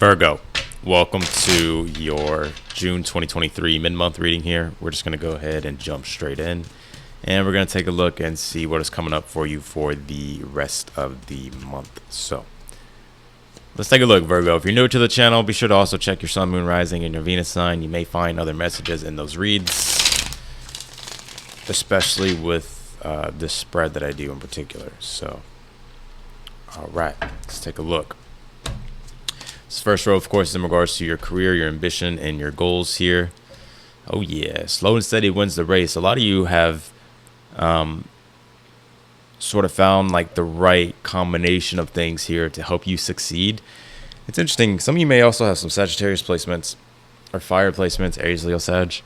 Virgo, welcome to your June 2023 mid-month reading here. We're just going to go ahead and jump straight in, and we're going to take a look and see what is coming up for you for the rest of the month. So let's take a look, Virgo. If you're new to the channel, be sure to also check your sun, moon, rising, and your Venus sign. You may find other messages in those reads, especially with this spread that I do in particular. So, all right, let's take a look. This first row, of course, is in regards to your career, your ambition, and your goals here. Oh, yeah. Slow and steady wins the race. A lot of you have sort of found like the right combination of things here to help you succeed. It's interesting. Some of you may also have some Sagittarius placements or fire placements, Aries, Leo, Sag.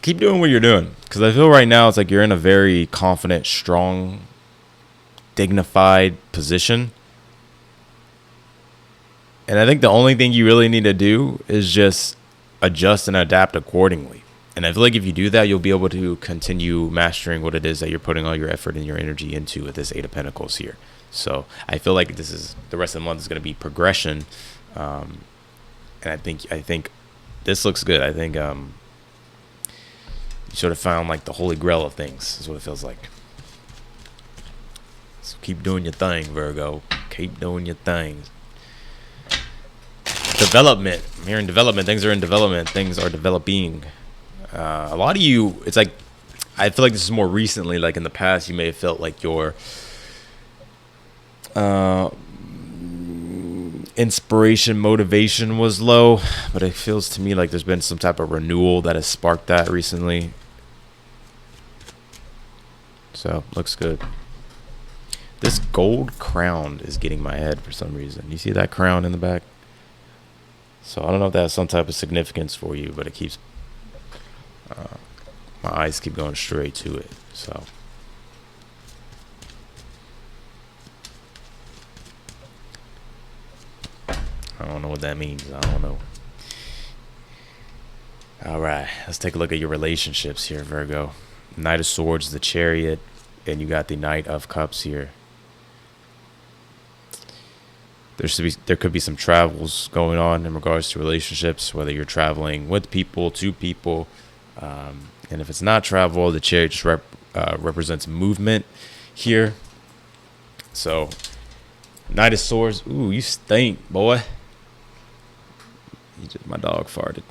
Keep doing what you're doing, because I feel right now it's like you're in a very confident, strong, dignified position. And I think the only thing you really need to do is just adjust and adapt accordingly. And I feel like if you do that, you'll be able to continue mastering what it is that you're putting all your effort and your energy into with this Eight of Pentacles here. So I feel like this is the rest of the month is going to be progression. And I think this looks good. I think you sort of found like the holy grail of things is what it feels like. So keep doing your thing, Virgo. Keep doing your thing. Development. I'm hearing development. Things are in development. Things are developing. A lot of you, it's like, I feel like this is more recently. Like in the past, you may have felt like your inspiration, motivation was low. But it feels to me like there's been some type of renewal that has sparked that recently. So, looks good. This gold crown is getting my head for some reason. You see that crown in the back? So I don't know if that has some type of significance for you, but it keeps my eyes keep going straight to it. So I don't know what that means. I don't know. All right, let's take a look at your relationships here, Virgo. Knight of Swords, the Chariot, and you got the Knight of Cups here. There could be some travels going on in regards to relationships, whether you're traveling with people, to people. And if it's not travel, the Chariot just represents movement here. So, Knight of Swords. Ooh, you stink, boy. My dog farted.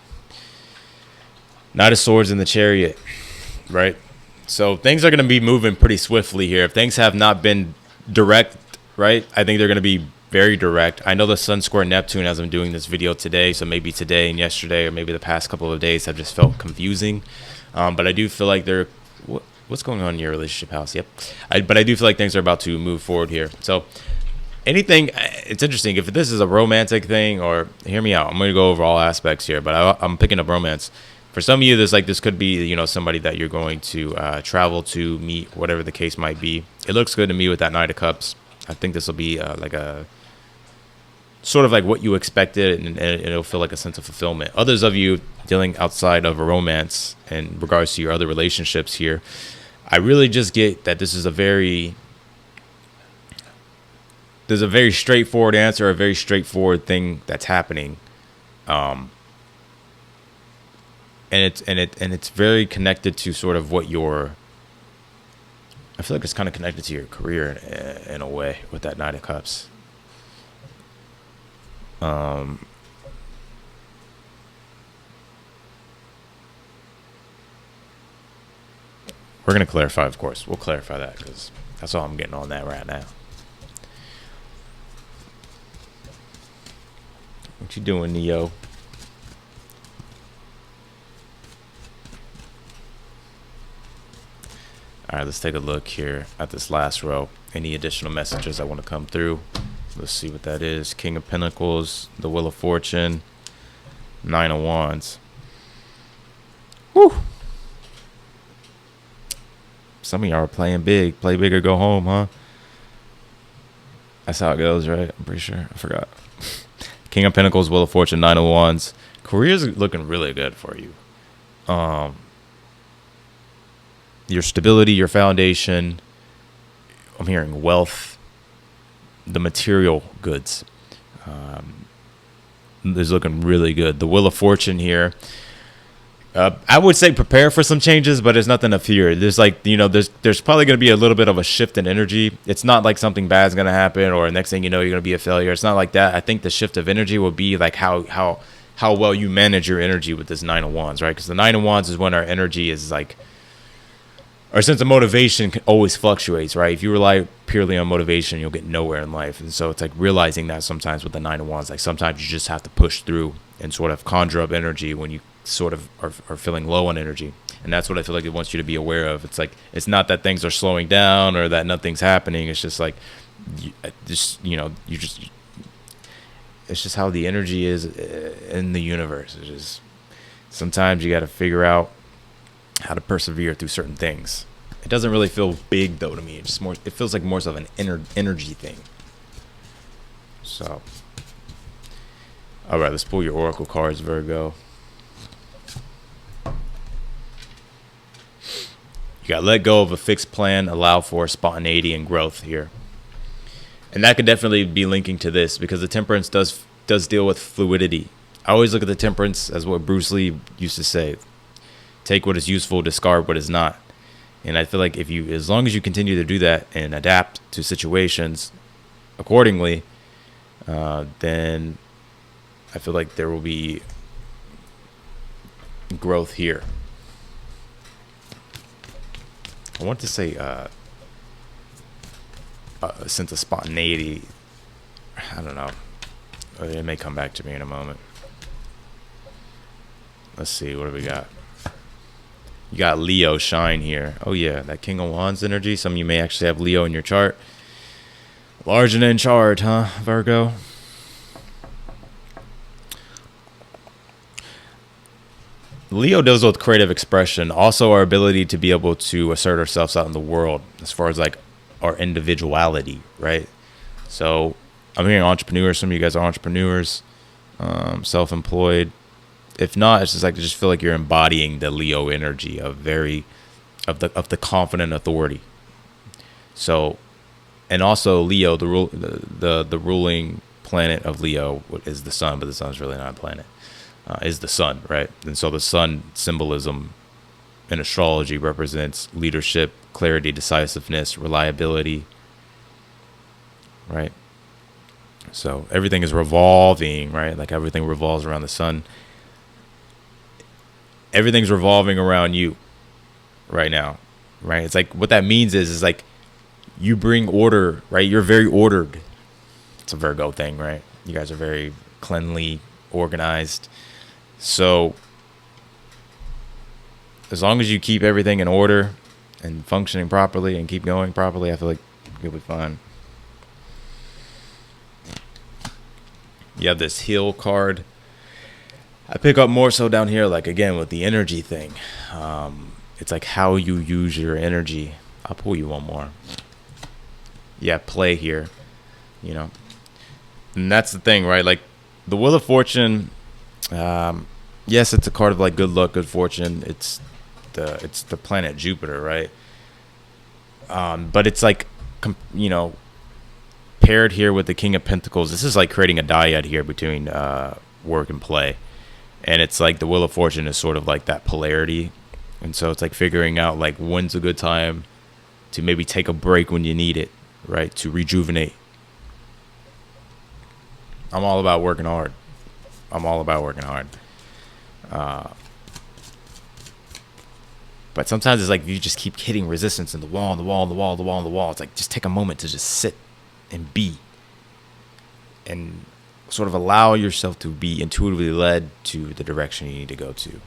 Knight of Swords in the Chariot, right? So, things are going to be moving pretty swiftly here. If things have not been direct, right, I think they're going to be very direct. I know the Sun square Neptune as I'm doing this video today, so maybe today and yesterday or maybe the past couple of days have just felt confusing. But I do feel like what's going on in your relationship house? Yep. But I do feel like things are about to move forward here. So anything, it's interesting. If this is a romantic thing, or hear me out, I'm going to go over all aspects here, but I'm picking up romance. For some of you, this could be, somebody that you're going to travel to, meet, whatever the case might be. It looks good to me with that Knight of Cups. I think this will be like a sort of like what you expected, and it'll feel like a sense of fulfillment. Others of you dealing outside of a romance in regards to your other relationships here, I really just get that there's a very straightforward answer, a very straightforward thing that's happening, and it's very connected to sort of what I feel like it's kind of connected to your career in a way with that Knight of Cups. We're going to clarify, of course. We'll clarify that because that's all I'm getting on that right now. What you doing, Neo? All right, let's take a look here at this last row. Any additional messages that want to come through? Let's see what that is. King of Pentacles, the Wheel of Fortune, Nine of Wands. Whew. Some of y'all are playing big. Play big or go home, huh? That's how it goes, right? I'm pretty sure. I forgot. King of Pentacles, Wheel of Fortune, Nine of Wands. Career's looking really good for you. Your stability, your foundation. I'm hearing wealth. the material goods is looking really good. The Wheel of Fortune here. I would say prepare for some changes, but there's nothing to fear. There's like, there's probably going to be a little bit of a shift in energy. It's not like something bad is going to happen or next thing you know, you're going to be a failure. It's not like that. I think the shift of energy will be like how well you manage your energy with this Nine of Wands, right? Because the Nine of Wands is when our energy is like, our sense of motivation always fluctuates, right? If you rely purely on motivation, you'll get nowhere in life. And so it's like realizing that sometimes with the Nine of Wands, like sometimes you just have to push through and sort of conjure up energy when you sort of are feeling low on energy. And that's what I feel like it wants you to be aware of. It's like, it's not that things are slowing down or that nothing's happening. It's just like, it's just how the energy is in the universe. It's just, sometimes you got to figure out how to persevere through certain things. It doesn't really feel big though to me. It's just more, it feels like more of an energy thing. So, all right, let's pull your oracle cards, Virgo. You got let go of a fixed plan, allow for spontaneity and growth here. And that could definitely be linking to this because the Temperance does deal with fluidity. I always look at the Temperance as what Bruce Lee used to say. Take what is useful, discard what is not. And I feel like as long as you continue to do that and adapt to situations accordingly, then I feel like there will be growth here. I want to say a sense of spontaneity. I don't know. It may come back to me in a moment. Let's see. What do we got? You got Leo shine here. Oh, yeah. That King of Wands energy. Some of you may actually have Leo in your chart. Large and in charge, huh, Virgo? Leo deals with creative expression, also our ability to be able to assert ourselves out in the world as far as like our individuality, right? So I'm hearing entrepreneurs. Some of you guys are entrepreneurs, self-employed. If not, it's just like I just feel like you're embodying the Leo energy of the confident authority. So, and also Leo, the ruling planet of Leo is the sun, but the sun's really not a planet. Is the sun, right? And so the sun symbolism in astrology represents leadership, clarity, decisiveness, reliability, right? So everything is revolving, right? Like everything revolves around the sun. Everything's revolving around you right now, right? It's like what that means is like you bring order, right? You're very ordered. It's a Virgo thing, right? You guys are very cleanly, organized. So as long as you keep everything in order and functioning properly and keep going properly, I feel like you'll be fine. You have this heal card. I pick up more so down here, like again with the energy thing. It's like how you use your energy. I'll pull you one more. Yeah, play here, you know. And that's the thing, right? Like the Wheel of Fortune. Yes, it's a card of like good luck, good fortune. It's the planet Jupiter, right? But it's like, paired here with the King of Pentacles. This is like creating a dyad here between work and play, and it's like the Wheel of Fortune is sort of like that polarity, and so it's like figuring out like when's a good time to maybe take a break when you need it, right? To rejuvenate. I'm all about working hard. But sometimes it's like you just keep hitting resistance in the wall, and the wall, and the wall, and the wall, and the wall. It's like just take a moment to just sit and be, and sort of allow yourself to be intuitively led to the direction you need to go to.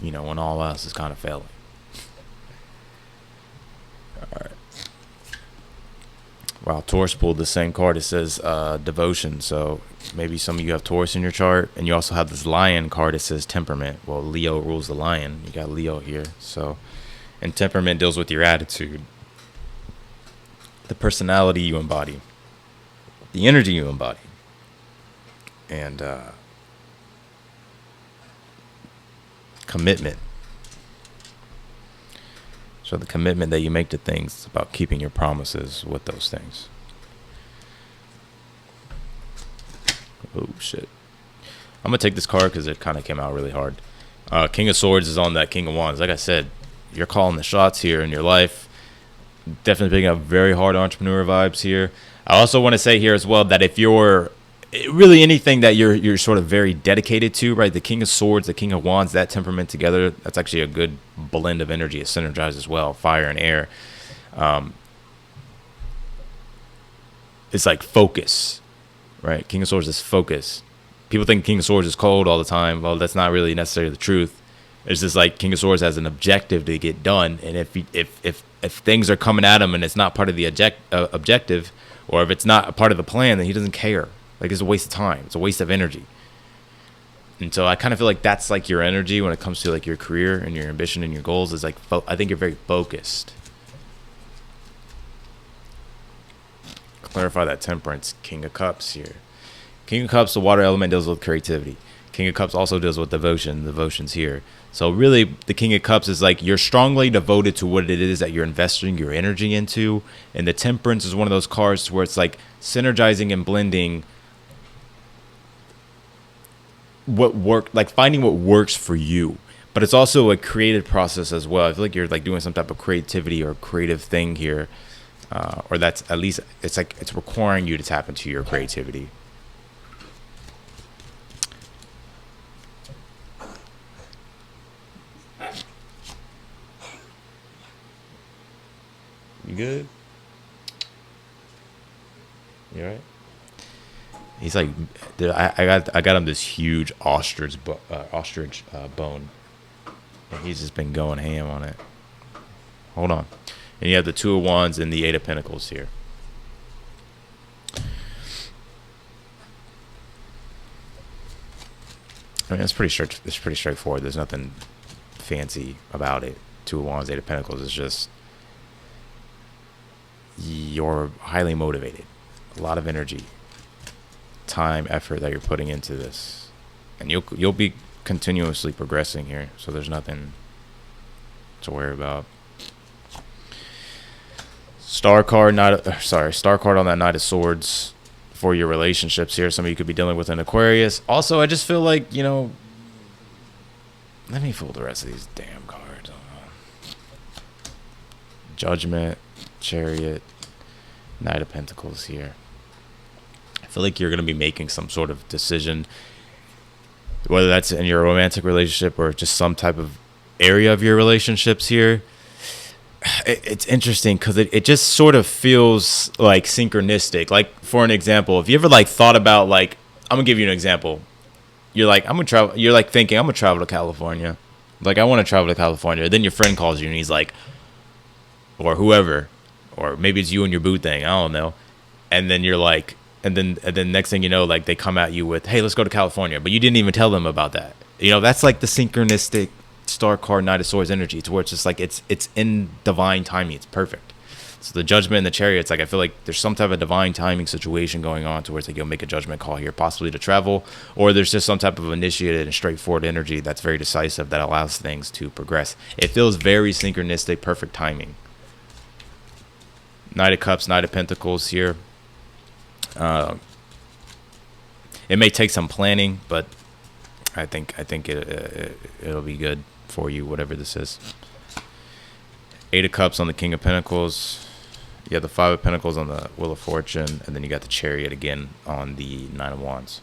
You know, when all else is kind of failing. All right. Wow, Taurus pulled the same card. It says devotion. So maybe some of you have Taurus in your chart. And you also have this lion card. It says temperament. Well, Leo rules the lion. You got Leo here. So, and temperament deals with your attitude, the personality you embody, the energy you embody. And commitment. So the commitment that you make to things is about keeping your promises with those things. Oh, shit. I'm going to take this card because it kind of came out really hard. King of Swords is on that King of Wands. Like I said, you're calling the shots here in your life. Definitely picking up very hard entrepreneur vibes here. I also want to say here as well that if you're really anything that you're sort of very dedicated to, right? The King of Swords, the King of Wands, that temperament together, that's actually a good blend of energy. It synergizes well, fire and air. It's like focus, right? King of Swords is focus. People think King of Swords is cold all the time. Well, that's not really necessarily the truth. It's just like King of Swords has an objective to get done, and if things are coming at him and it's not part of the objective, or if it's not a part of the plan, then he doesn't care. Like, it's a waste of time. It's a waste of energy. And so I kind of feel like that's like your energy when it comes to like your career and your ambition and your goals. Is like I think you're very focused. Clarify that temperance. King of Cups here. King of Cups, the water element, deals with creativity. King of Cups also deals with devotion. Devotion's here. So really, the King of Cups is like you're strongly devoted to what it is that you're investing your energy into. And the Temperance is one of those cards where it's like synergizing and blending what work, like finding what works for you. But it's also a creative process as well. I feel like you're like doing some type of creativity or creative thing here. Or that's at least, it's like it's requiring you to tap into your creativity. You good? You all right? He's like, dude, I got him this huge ostrich bone, and he's just been going ham on it. Hold on, and you have the Two of Wands and the Eight of Pentacles here. I mean, it's pretty straightforward. There's nothing fancy about it. Two of Wands, Eight of Pentacles is just you're highly motivated, a lot of energy, time, effort that you're putting into this, and you'll be continuously progressing here. So there's nothing to worry about. Star card on that Knight of Swords for your relationships here. Some of you could be dealing with an Aquarius. Also, I just feel like, you know, let me pull the rest of these damn cards. Judgment, Chariot, Knight of Pentacles here. I feel like you're going to be making some sort of decision, whether that's in your romantic relationship or just some type of area of your relationships here. It's interesting because it just sort of feels like synchronistic. Like, for an example, if you ever like thought about, like, I'm gonna give you an example. You're like, I'm gonna travel. You're like thinking, I'm gonna travel to California. Like, I want to travel to California. Then your friend calls you and he's like, or whoever, or maybe it's you and your boo thing. I don't know. And then you're like, and then next thing you know, like, they come at you with, hey, let's go to California. But you didn't even tell them about that. You know, that's like the synchronistic Star card, Knight of Swords energy. It's where it's just like it's in divine timing. It's perfect. So the Judgment and the Chariot, it's like I feel like there's some type of divine timing situation going on to where it's like you'll make a judgment call here, possibly to travel, or there's just some type of initiated and straightforward energy that's very decisive that allows things to progress. It feels very synchronistic, perfect timing. Knight of Cups, Knight of Pentacles here. It may take some planning, but I think it'll be good for you, whatever this is. Eight of Cups on the King of Pentacles. You have the Five of Pentacles on the Wheel of Fortune, and then you got the Chariot again on the Nine of Wands.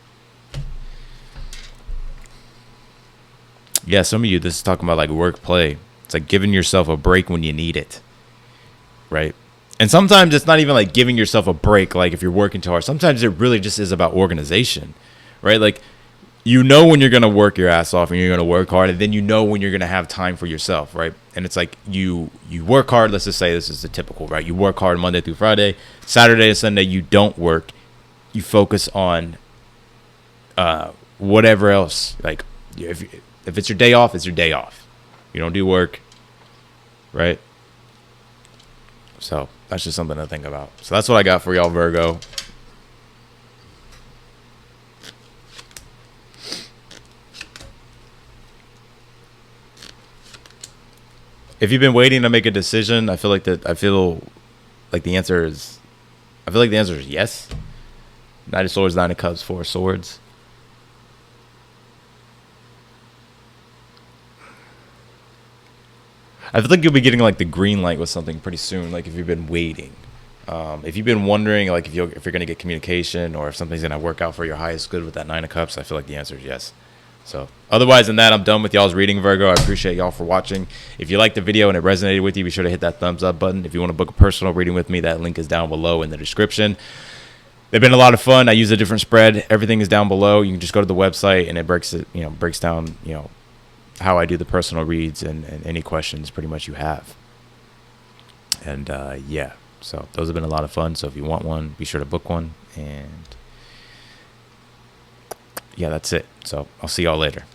Yeah, some of you, this is talking about like work, play. It's like giving yourself a break when you need it, right? And sometimes it's not even like giving yourself a break, like if you're working too hard. Sometimes it really just is about organization, right? Like, you know when you're going to work your ass off and you're going to work hard, and then you know when you're going to have time for yourself, right? And it's like you work hard. Let's just say this is the typical, right? You work hard Monday through Friday. Saturday and Sunday, you don't work. You focus on whatever else. Like, if it's your day off, it's your day off. You don't do work, right? So that's just something to think about. So that's what I got for y'all, Virgo. If you've been waiting to make a decision, I feel like the answer is, yes. Knight of Swords, Nine of Cups, Four of Swords. I feel like you'll be getting like the green light with something pretty soon. Like if you've been waiting, if you've been wondering, like if you're going to get communication or if something's going to work out for your highest good with that Nine of Cups, I feel like the answer is yes. So otherwise than that, I'm done with y'all's reading, Virgo. I appreciate y'all for watching. If you liked the video and it resonated with you, be sure to hit that thumbs up button. If you want to book a personal reading with me, that link is down below in the description. They've been a lot of fun. I use a different spread. Everything is down below. You can just go to the website and it breaks down, how I do the personal reads and any questions pretty much you have. And yeah, so those have been a lot of fun. So if you want one, be sure to book one. And yeah, that's it. So I'll see y'all later.